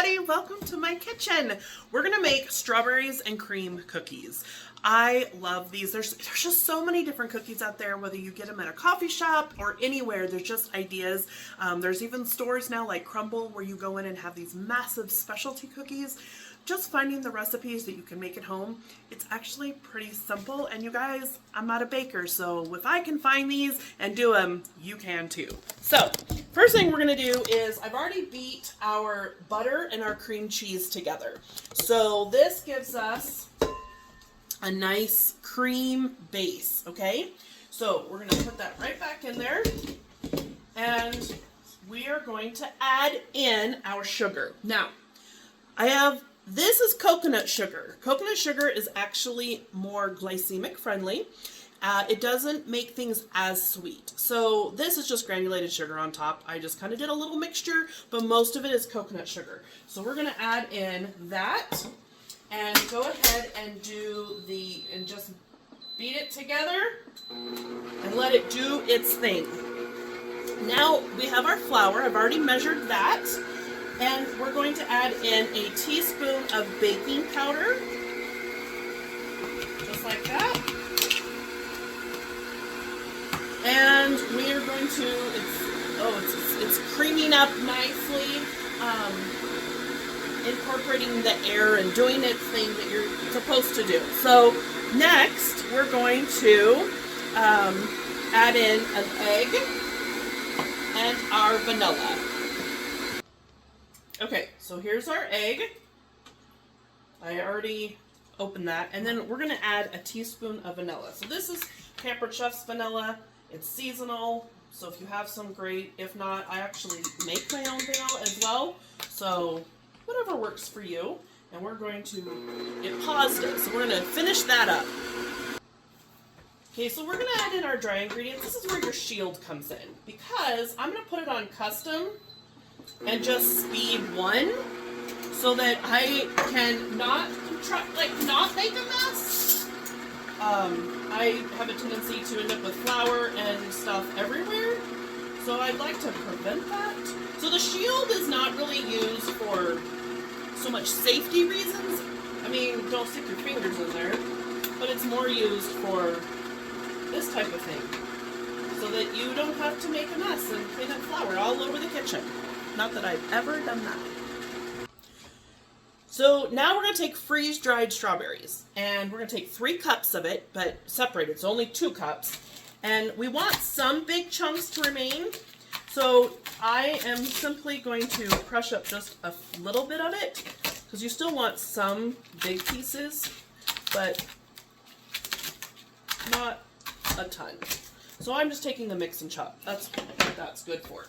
everybody, welcome to my kitchen. We're gonna make strawberries and cream cookies. I love these. There's just so many different cookies out there, whether you get them at a coffee shop or anywhere. There's just ideas. There's even stores now like Crumble where you go in and have these massive specialty cookies. Just finding the recipes that you can make at home, it's actually pretty simple. And you guys, I'm not a baker, so if I can find these and do them, you can too. So first thing we're gonna do is I've already beat our butter and our cream cheese together. So this gives us a nice cream base, okay? So we're gonna put that right back in there and we are going to add in our sugar. Now, this is coconut sugar. Coconut sugar is actually more glycemic friendly. It doesn't make things as sweet. So this is just granulated sugar on top. I just kind of did a little mixture, but most of it is coconut sugar. So we're gonna add in that and go ahead and just beat it together and let it do its thing. Now we have our flour. I've already measured that. And we're going to add in a teaspoon of baking powder, just like that. And we are going to, it's creaming up nicely, incorporating the air and doing its thing that you're supposed to do. So next, we're going to add in an egg and our vanilla. Okay, so here's our egg. I already opened that. And then we're going to add a teaspoon of vanilla. So this is Pampered Chef's vanilla. It's seasonal, so if you have some, great. If not, I actually make my own vanilla as well. So whatever works for you. And we're going to, it paused it, so we're going to finish that up. Okay, so we're going to add in our dry ingredients. This is where your shield comes in, because I'm going to put it on custom and just speed 1 so that I can not make a mess. I have a tendency to end up with flour and stuff everywhere, so I'd like to prevent that. So the shield is not really used for so much safety reasons. I mean, don't stick your fingers in there, but it's more used for this type of thing, so that you don't have to make a mess and clean up flour all over the kitchen. Not that I've ever done that. So now we're going to take freeze-dried strawberries, and we're going to take 3 cups of it, but separated, so only 2 cups. And we want some big chunks to remain, so I am simply going to crush up just a little bit of it, because you still want some big pieces, but not a ton. So I'm just taking the mix and chop. That's what that's good for.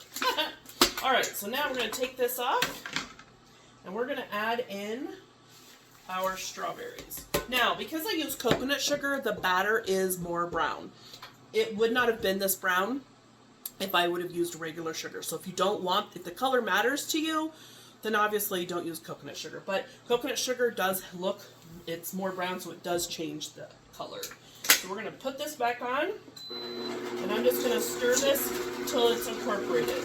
Alright, so now we're going to take this off, and we're going to add in our strawberries. Now, because I use coconut sugar, the batter is more brown. It would not have been this brown if I would have used regular sugar. So if the color matters to you, then obviously don't use coconut sugar. But coconut sugar does look, it's more brown, so it does change the color. So we're going to put this back on, and I'm just going to stir this until it's incorporated.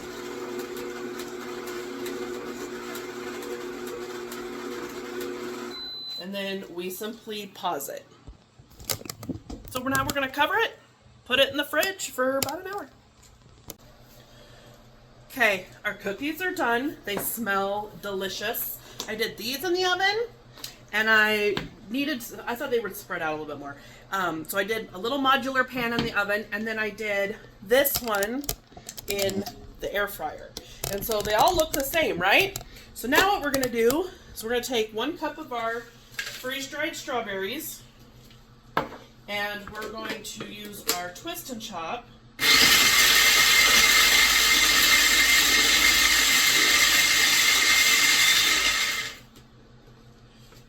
And then we simply pause it. So now we're going to cover it, put it in the fridge for about an hour. Okay, our cookies are done. They smell delicious. I did these in the oven, and I thought they would spread out a little bit more. So I did a little modular pan in the oven, and then I did this one in the air fryer. And so they all look the same, right? So now what we're going to do is we're going to take 1 cup of our freeze-dried strawberries, and we're going to use our twist and chop.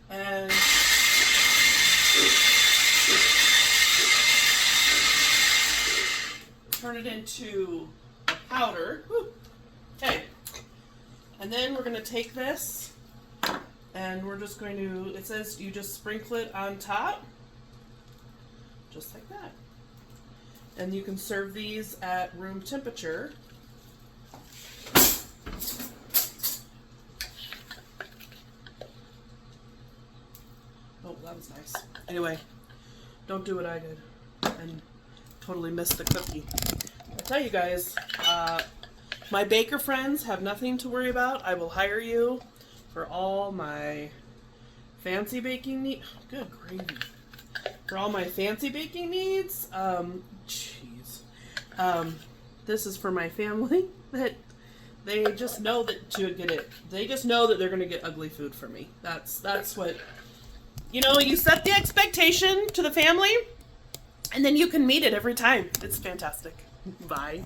And turn it into a powder. Woo. Okay. And then we're going to take this, and we're just going to, it says you just sprinkle it on top, just like that. And you can serve these at room temperature. was nice. Anyway, don't do what I did and totally missed the cookie. I'll tell you guys, my baker friends have nothing to worry about. I will hire you for all my fancy baking needs. Good gravy. For all my fancy baking needs. This is for my family that they just know that to get it. They just know that they're going to get ugly food from me. That's what, you know, you set the expectation to the family and then you can meet it every time. It's fantastic. Bye.